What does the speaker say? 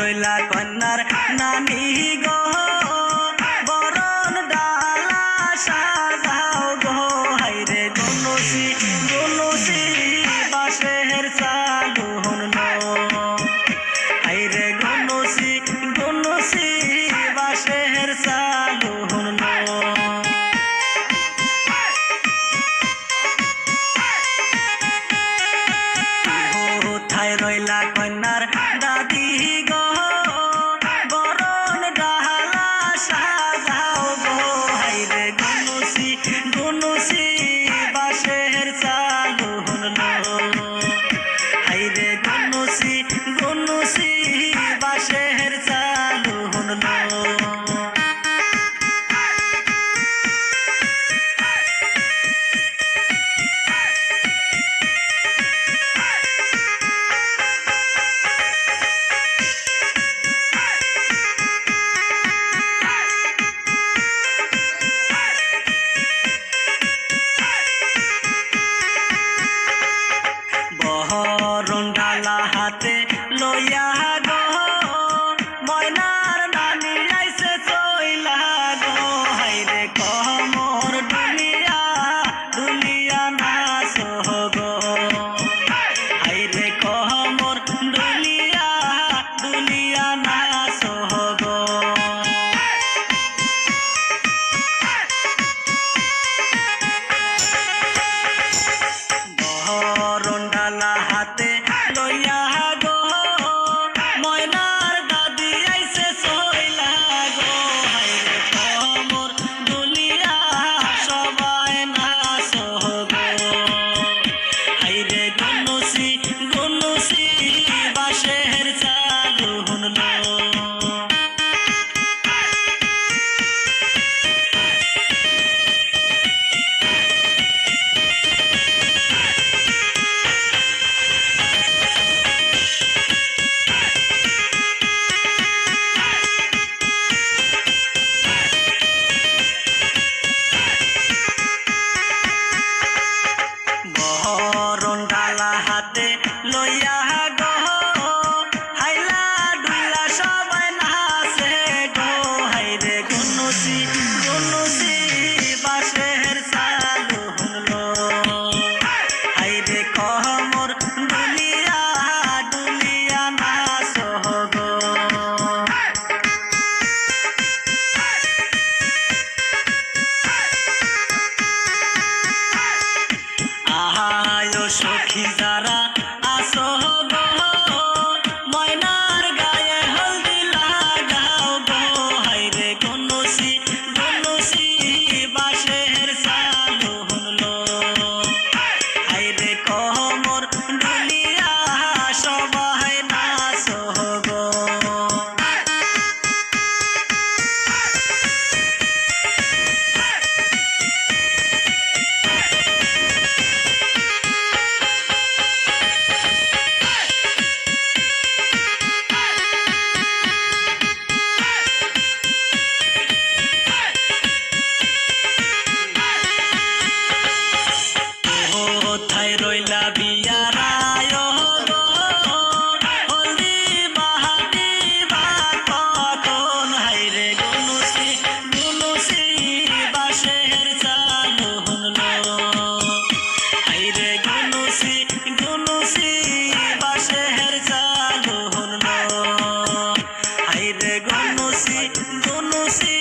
রইলা কন্যার নানি গো বরণ ডালা সাজাও গো হাইরে গনুসি গনুসি বাঁশের চালুন হাইরে গনুসি গনুসি বাঁশের চালুন কোথায় রইলা কন্যার দাদি গো বরণ ডালা সাজাও গো হাইরে গনুসি গনুসি বাঁশের চালুন হাইরে গনুসি গনুসি বাঁশের চালুন বরণ ডালা হাতে লইয়া গো ময়নার নানি আইছে চইলা গো হাইরে কমর দুলিয়া দুলিয়া নাচ গো হাইরে কমর দুলিয়া দুলিয়া নাচ গো বরণ ডালা হাতে লইয়া গো ময়নার দাদি আইছে চইলা গো হাইরে কমর দুলিয়া সবাই নাচ গো হাইরে গনুসি গনুসি বাঁশের চালুন বরণ ডালা হাতে লইয়া গো হাইলা ডুইলা সবাই নাচে গো হাইরে গনুসি গনুসি বাঁশের চালুন হাইরে কমর দুলিয়া দুলিয়া নাচ গো আহায় সখী যারা আসো গো ময়নার গায়ে হলদি লাগাও গো হাইরে গনুসি গনুসি বাঁশের চালুন হাইরে কমর দুলিয়া সবাই নাচ গো কোথায় রইলা বিয়ার আয়োগো হলদি বাহাতি বা কখন হাইরে গনুসি গনুসি বাঁশের চালুন হাইরে গনুসি গনুসি বাঁশের চালুন হাইরে গনুসি গনুসি